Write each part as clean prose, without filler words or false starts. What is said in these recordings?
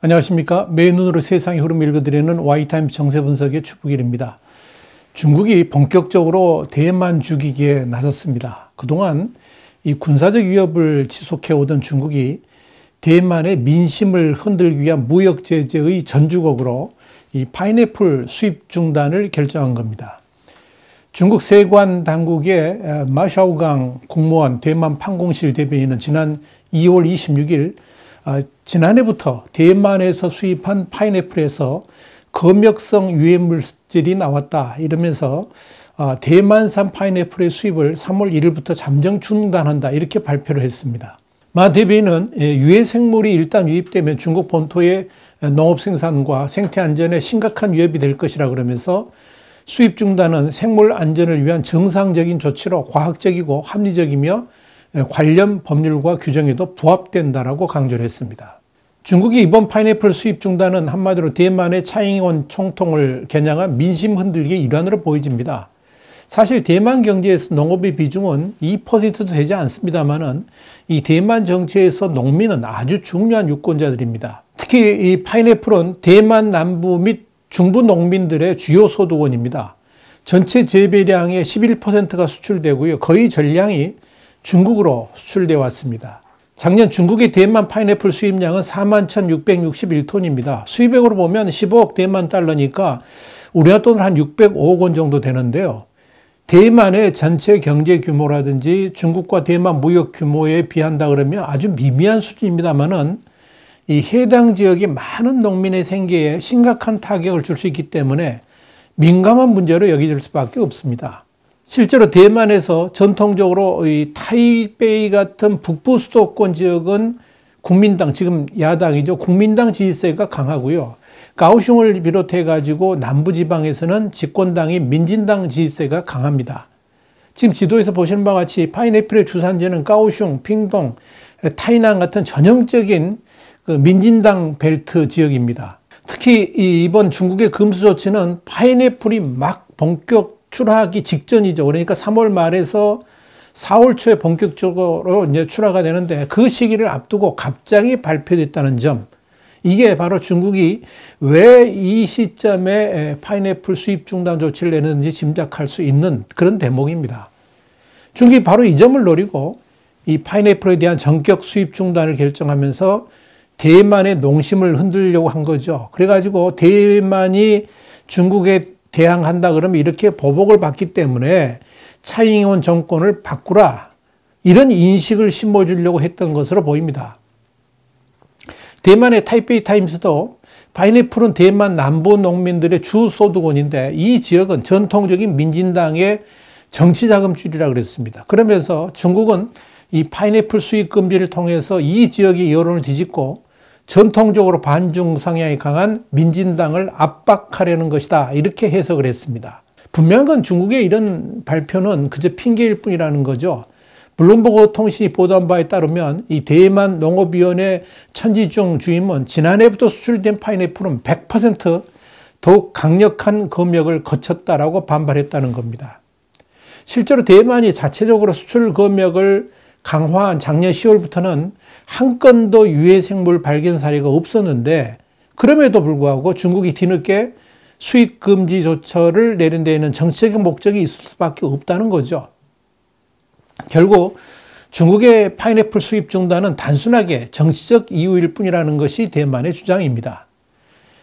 안녕하십니까. 매일 눈으로 세상의 흐름 읽어드리는 Y타임스 정세분석의 추부길입니다. 중국이 본격적으로 대만 죽이기에 나섰습니다. 그동안 이 군사적 위협을 지속해오던 중국이 대만의 민심을 흔들기 위한 무역 제재의 전주곡으로 이 파인애플 수입 중단을 결정한 겁니다. 중국 세관 당국의 마샤오강 국무원 대만 판공실 대변인은 지난 2월 26일 지난해부터 대만에서 수입한 파인애플에서 검역성 유해물질이 나왔다 이러면서 대만산 파인애플의 수입을 3월 1일부터 잠정 중단한다 이렇게 발표를 했습니다. 마 대변인은 유해 생물이 일단 유입되면 중국 본토의 농업 생산과 생태 안전에 심각한 위협이 될 것이라 그러면서 수입 중단은 생물 안전을 위한 정상적인 조치로 과학적이고 합리적이며 관련 법률과 규정에도 부합된다라고 강조를 했습니다. 중국이 이번 파인애플 수입 중단은 한마디로 대만의 차이잉원 총통을 겨냥한 민심 흔들기의 일환으로 보여집니다. 사실 대만 경제에서 농업의 비중은 2%도 되지 않습니다만은 이 대만 정치에서 농민은 아주 중요한 유권자들입니다. 특히 이 파인애플은 대만 남부 및 중부 농민들의 주요 소득원입니다. 전체 재배량의 11%가 수출되고요. 거의 전량이 중국으로 수출되어 왔습니다. 작년 중국의 대만 파인애플 수입량은 41,661톤입니다. 수입액으로 보면 15억 대만 달러니까 우리나라 돈으로 한 605억 원 정도 되는데요. 대만의 전체 경제 규모라든지 중국과 대만 무역 규모에 비한다 그러면 아주 미미한 수준입니다만은 이 해당 지역의 많은 농민의 생계에 심각한 타격을 줄 수 있기 때문에 민감한 문제로 여겨질 수밖에 없습니다. 실제로 대만에서 전통적으로 이 타이베이 같은 북부 수도권 지역은 국민당, 지금 야당이죠. 국민당 지지세가 강하고요. 가오슝을 비롯해 가지고 남부지방에서는 집권당인 민진당 지지세가 강합니다. 지금 지도에서 보시는 바와 같이 파인애플의 주산지는 가오슝, 핑동, 타이난 같은 전형적인 민진당 벨트 지역입니다. 특히 이번 중국의 금수 조치는 파인애플이 막 본격 출하하기 직전이죠. 그러니까 3월 말에서 4월 초에 본격적으로 이제 출하가 되는데 그 시기를 앞두고 갑자기 발표됐다는 점. 이게 바로 중국이 왜 이 시점에 파인애플 수입 중단 조치를 내는지 짐작할 수 있는 그런 대목입니다. 중국이 바로 이 점을 노리고 이 파인애플에 대한 전격 수입 중단을 결정하면서 대만의 농심을 흔들려고 한 거죠. 그래가지고 대만이 중국에 대항한다 그러면 이렇게 보복을 받기 때문에 차이잉원 정권을 바꾸라 이런 인식을 심어주려고 했던 것으로 보입니다. 대만의 타이베이 타임스도 파인애플은 대만 남부 농민들의 주 소득원인데 이 지역은 전통적인 민진당의 정치자금줄이라고 그랬습니다. 그러면서 중국은 이 파인애플 수입 금지를 통해서 이 지역의 여론을 뒤집고 전통적으로 반중 성향이 강한 민진당을 압박하려는 것이다. 이렇게 해석을 했습니다. 분명한 건 중국의 이런 발표는 그저 핑계일 뿐이라는 거죠. 블룸버그 통신이 보도한 바에 따르면 이 대만 농업위원회 천지중 주임은 지난해부터 수출된 파인애플은 100% 더욱 강력한 검역을 거쳤다라고 반발했다는 겁니다. 실제로 대만이 자체적으로 수출 검역을 강화한 작년 10월부터는 한 건도 유해 생물 발견 사례가 없었는데 그럼에도 불구하고 중국이 뒤늦게 수입 금지 조처를 내린 데에는 정치적인 목적이 있을 수밖에 없다는 거죠. 결국 중국의 파인애플 수입 중단은 단순하게 정치적 이유일 뿐이라는 것이 대만의 주장입니다.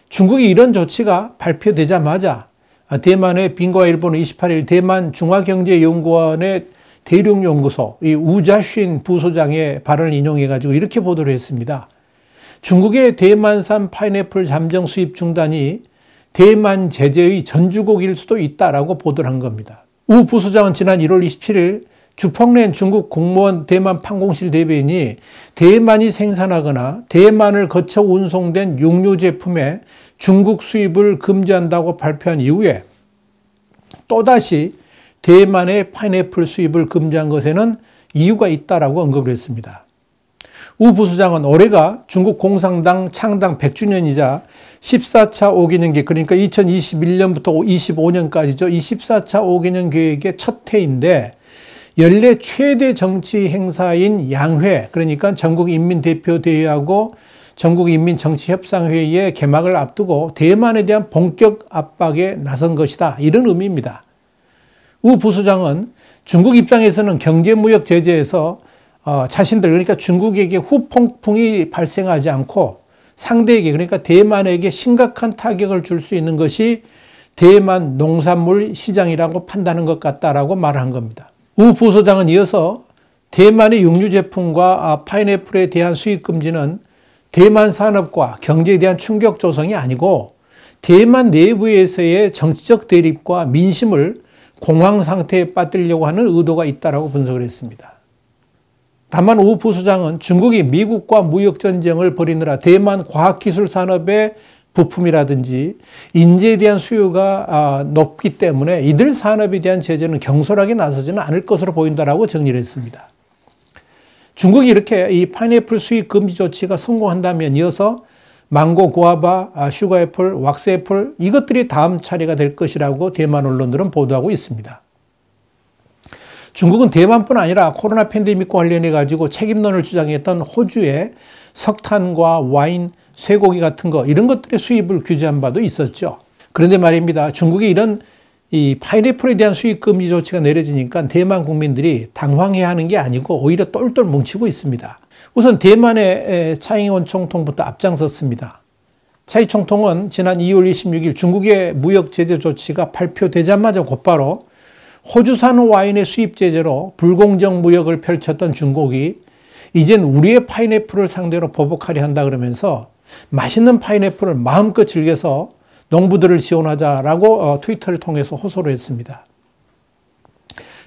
중국이 이런 조치가 발표되자마자 대만의 빈과일보는 28일 대만 중화경제연구원의 대륙연구소 이 우자쉰 부소장의 발언을 인용해가지고 이렇게 보도를 했습니다. 중국의 대만산 파인애플 잠정 수입 중단이 대만 제재의 전주곡일 수도 있다라고 보도를 한 겁니다. 우 부소장은 지난 1월 27일 주펑렌 중국 공무원 대만 판공실 대변인이 대만이 생산하거나 대만을 거쳐 운송된 육류 제품의 중국 수입을 금지한다고 발표한 이후에 또다시 대만의 파인애플 수입을 금지한 것에는 이유가 있다라고 언급을 했습니다. 우 부수장은 올해가 중국 공산당 창당 100주년이자 14차 5개년 계획, 그러니까 2021년부터 25년까지죠. 이 14차 5개년 계획의 첫 해인데 연례 최대 정치 행사인 양회, 그러니까 전국인민대표대회하고 전국인민정치협상회의의 개막을 앞두고 대만에 대한 본격 압박에 나선 것이다. 이런 의미입니다. 우 부소장은 중국 입장에서는 경제무역 제재에서 자신들 그러니까 중국에게 후폭풍이 발생하지 않고 상대에게 그러니까 대만에게 심각한 타격을 줄 수 있는 것이 대만 농산물 시장이라고 판단한 것 같다라고 말한 겁니다. 우 부소장은 이어서 대만의 육류 제품과 파인애플에 대한 수입 금지는 대만 산업과 경제에 대한 충격 조성이 아니고 대만 내부에서의 정치적 대립과 민심을 공황 상태에 빠뜨리려고 하는 의도가 있다라고 분석을 했습니다. 다만 우 부소장은 중국이 미국과 무역 전쟁을 벌이느라 대만 과학기술 산업의 부품이라든지 인재에 대한 수요가 높기 때문에 이들 산업에 대한 제재는 경솔하게 나서지는 않을 것으로 보인다라고 정리를 했습니다. 중국이 이렇게 이 파인애플 수입 금지 조치가 성공한다면 이어서 망고, 구아바, 슈가애플, 왁스애플 이것들이 다음 차례가 될 것이라고 대만 언론들은 보도하고 있습니다. 중국은 대만뿐 아니라 코로나 팬데믹과 관련해 가지고 책임론을 주장했던 호주의 석탄과 와인, 쇠고기 같은 거 이런 것들의 수입을 규제한 바도 있었죠. 그런데 말입니다. 중국이 이런 이 파인애플에 대한 수입 금지 조치가 내려지니까 대만 국민들이 당황해하는 게 아니고 오히려 똘똘 뭉치고 있습니다. 우선 대만의 차이잉원 총통부터 앞장섰습니다. 차이 총통은 지난 2월 26일 중국의 무역 제재 조치가 발표되자마자 곧바로 호주산 와인의 수입 제재로 불공정 무역을 펼쳤던 중국이 이젠 우리의 파인애플을 상대로 보복하려 한다 그러면서 맛있는 파인애플을 마음껏 즐겨서 농부들을 지원하자라고 트위터를 통해서 호소를 했습니다.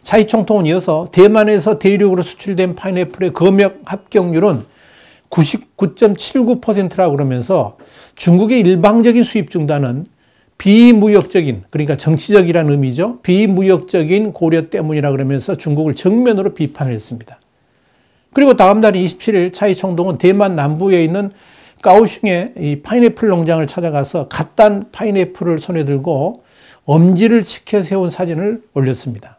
차이 총통은 이어서 대만에서 대륙으로 수출된 파인애플의 검역 합격률은 99.79%라고 그러면서 중국의 일방적인 수입 중단은 비무역적인 그러니까 정치적이라는 의미죠. 비무역적인 고려 때문이라 그러면서 중국을 정면으로 비판을 했습니다. 그리고 다음 날 27일 차이 총통은 대만 남부에 있는 까오슝의 이 파인애플 농장을 찾아가서 갓 딴 파인애플을 손에 들고 엄지를 치켜 세운 사진을 올렸습니다.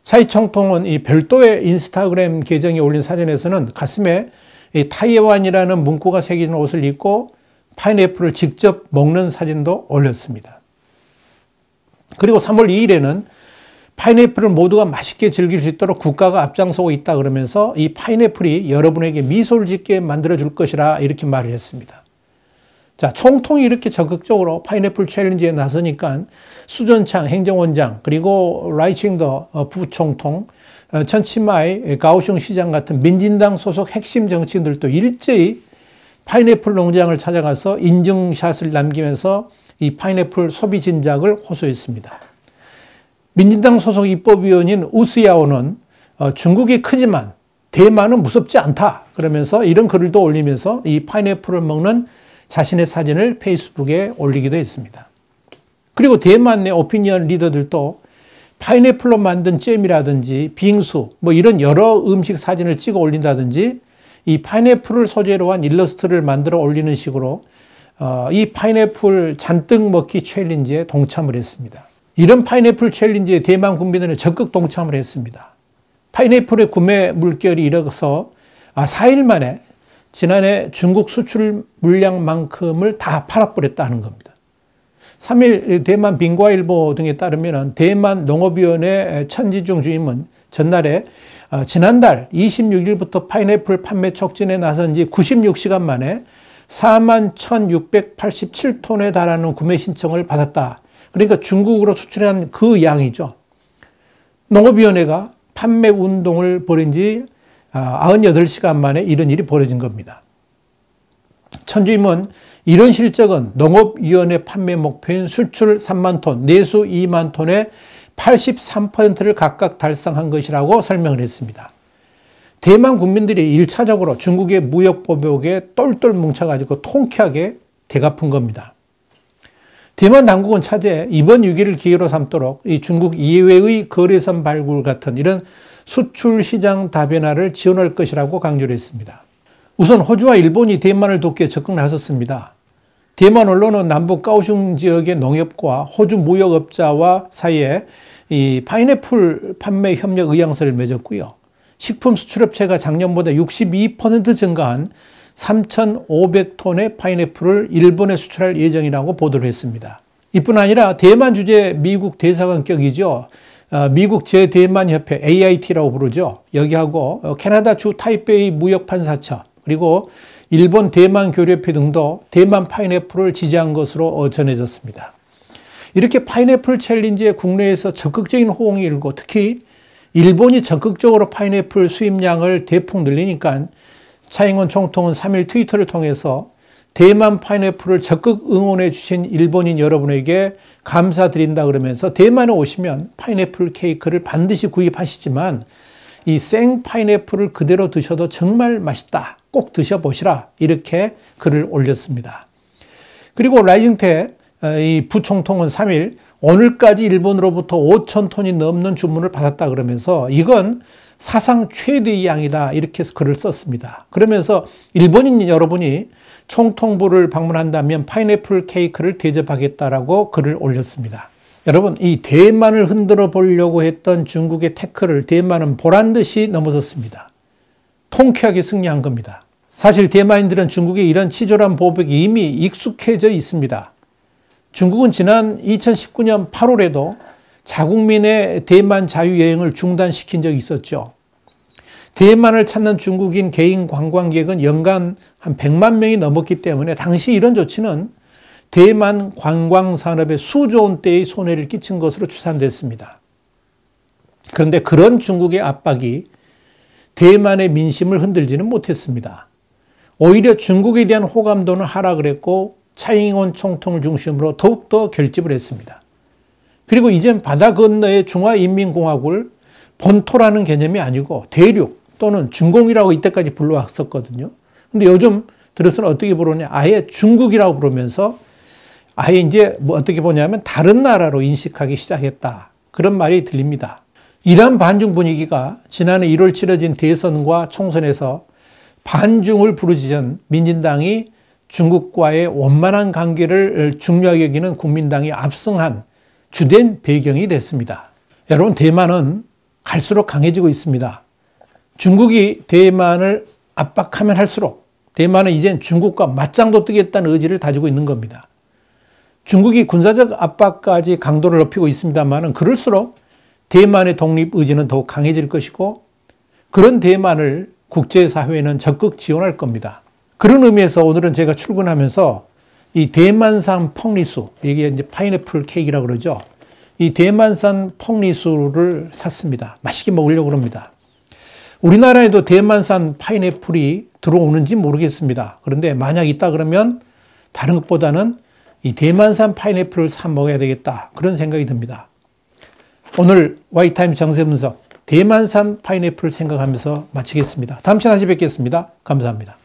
차이 총통은 이 별도의 인스타그램 계정에 올린 사진에서는 가슴에 이 타이완이라는 문구가 새겨진 옷을 입고 파인애플을 직접 먹는 사진도 올렸습니다. 그리고 3월 2일에는 파인애플을 모두가 맛있게 즐길 수 있도록 국가가 앞장서고 있다 그러면서 이 파인애플이 여러분에게 미소를 짓게 만들어줄 것이라 이렇게 말을 했습니다. 자, 총통이 이렇게 적극적으로 파인애플 챌린지에 나서니까 수전창 행정원장 그리고 라이칭더 부총통, 천치마이 가오슝 시장 같은 민진당 소속 핵심 정치인들도 일제히 파인애플 농장을 찾아가서 인증샷을 남기면서 이 파인애플 소비 진작을 호소했습니다. 민진당 소속 입법위원인 우스야오는 중국이 크지만 대만은 무섭지 않다 그러면서 이런 글도 올리면서 이 파인애플을 먹는 자신의 사진을 페이스북에 올리기도 했습니다. 그리고 대만 내 오피니언 리더들도 파인애플로 만든 잼이라든지 빙수 뭐 이런 여러 음식 사진을 찍어 올린다든지 이 파인애플을 소재로 한 일러스트를 만들어 올리는 식으로 이 파인애플 잔뜩 먹기 챌린지에 동참을 했습니다. 이런 파인애플 챌린지에 대만 국민들은 적극 동참을 했습니다. 파인애플의 구매 물결이 일어서 4일 만에 지난해 중국 수출 물량만큼을 다 팔아버렸다는 겁니다. 3일 대만 빈과일보 등에 따르면 대만 농업위원회 천지중 주임은 전날에 지난달 26일부터 파인애플 판매 촉진에 나선 지 96시간 만에 41,687톤에 달하는 구매 신청을 받았다. 그러니까 중국으로 수출한 그 양이죠. 농업위원회가 판매 운동을 벌인 지 98시간 만에 이런 일이 벌어진 겁니다. 천주임은 이런 실적은 농업위원회 판매 목표인 수출 3만 톤, 내수 2만 톤의 83%를 각각 달성한 것이라고 설명을 했습니다. 대만 국민들이 1차적으로 중국의 무역 보복에 똘똘 뭉쳐가지고 통쾌하게 대갚은 겁니다. 대만 당국은 차제 이번 위기를 기회로 삼도록 이 중국 이외의 거래선 발굴 같은 이런 수출 시장 다변화를 지원할 것이라고 강조를 했습니다. 우선 호주와 일본이 대만을 돕기에 적극 나섰습니다. 대만 언론은 남북 까오슝 지역의 농협과 호주 무역업자와 사이에 이 파인애플 판매 협력 의향서를 맺었고요. 식품 수출업체가 작년보다 62% 증가한 3,500톤의 파인애플을 일본에 수출할 예정이라고 보도를 했습니다. 이뿐 아니라 대만 주재 미국 대사관격이죠. 미국 제대만협회 AIT라고 부르죠. 여기하고 캐나다 주 타이베이 무역판사처 그리고 일본 대만교류협회 등도 대만 파인애플을 지지한 것으로 전해졌습니다. 이렇게 파인애플 챌린지에 국내에서 적극적인 호응이 일고 특히 일본이 적극적으로 파인애플 수입량을 대폭 늘리니까 차잉원 총통은 3일 트위터를 통해서 대만 파인애플을 적극 응원해 주신 일본인 여러분에게 감사드린다 그러면서 대만에 오시면 파인애플 케이크를 반드시 구입하시지만 이 생 파인애플을 그대로 드셔도 정말 맛있다. 꼭 드셔보시라. 이렇게 글을 올렸습니다. 그리고 라이징태 이 부총통은 3일 오늘까지 일본으로부터 5,000톤이 넘는 주문을 받았다 그러면서 이건 사상 최대의 양이다. 이렇게 글을 썼습니다. 그러면서 일본인 여러분이 총통부를 방문한다면 파인애플 케이크를 대접하겠다라고 글을 올렸습니다. 여러분, 이 대만을 흔들어 보려고 했던 중국의 태클을 대만은 보란듯이 넘어섰습니다. 통쾌하게 승리한 겁니다. 사실 대만인들은 중국의 이런 치졸한 보복이 이미 익숙해져 있습니다. 중국은 지난 2019년 8월에도 자국민의 대만 자유여행을 중단시킨 적이 있었죠. 대만을 찾는 중국인 개인 관광객은 연간 한 100만 명이 넘었기 때문에 당시 이런 조치는 대만 관광산업에 수조 원대의 손해를 끼친 것으로 추산됐습니다. 그런데 그런 중국의 압박이 대만의 민심을 흔들지는 못했습니다. 오히려 중국에 대한 호감도는 하락을 했고 차잉원 총통을 중심으로 더욱더 결집을 했습니다. 그리고 이젠 바다 건너의 중화인민공화국을 본토라는 개념이 아니고 대륙 또는 중공이라고 이때까지 불러왔었거든요. 근데 요즘 들어서는 어떻게 부르냐? 아예 중국이라고 부르면서 아예 이제 뭐 어떻게 보냐면 다른 나라로 인식하기 시작했다. 그런 말이 들립니다. 이러한 반중 분위기가 지난해 1월 치러진 대선과 총선에서 반중을 부르짖은 민진당이 중국과의 원만한 관계를 중요하게 여기는 국민당이 압승한 주된 배경이 됐습니다. 여러분, 대만은 갈수록 강해지고 있습니다. 중국이 대만을 압박하면 할수록 대만은 이젠 중국과 맞짱도 뜨겠다는 의지를 다지고 있는 겁니다. 중국이 군사적 압박까지 강도를 높이고 있습니다만 그럴수록 대만의 독립 의지는 더욱 강해질 것이고 그런 대만을 국제사회는 적극 지원할 겁니다. 그런 의미에서 오늘은 제가 출근하면서 이 대만산 펑리수, 이게 이제 파인애플 케이크라고 그러죠. 이 대만산 펑리수를 샀습니다. 맛있게 먹으려고 합니다. 우리나라에도 대만산 파인애플이 들어오는지 모르겠습니다. 그런데 만약 있다 그러면 다른 것보다는 이 대만산 파인애플을 사 먹어야 되겠다. 그런 생각이 듭니다. 오늘 Y타임 정세 분석 대만산 파인애플 생각하면서 마치겠습니다. 다음 시간에 다시 뵙겠습니다. 감사합니다.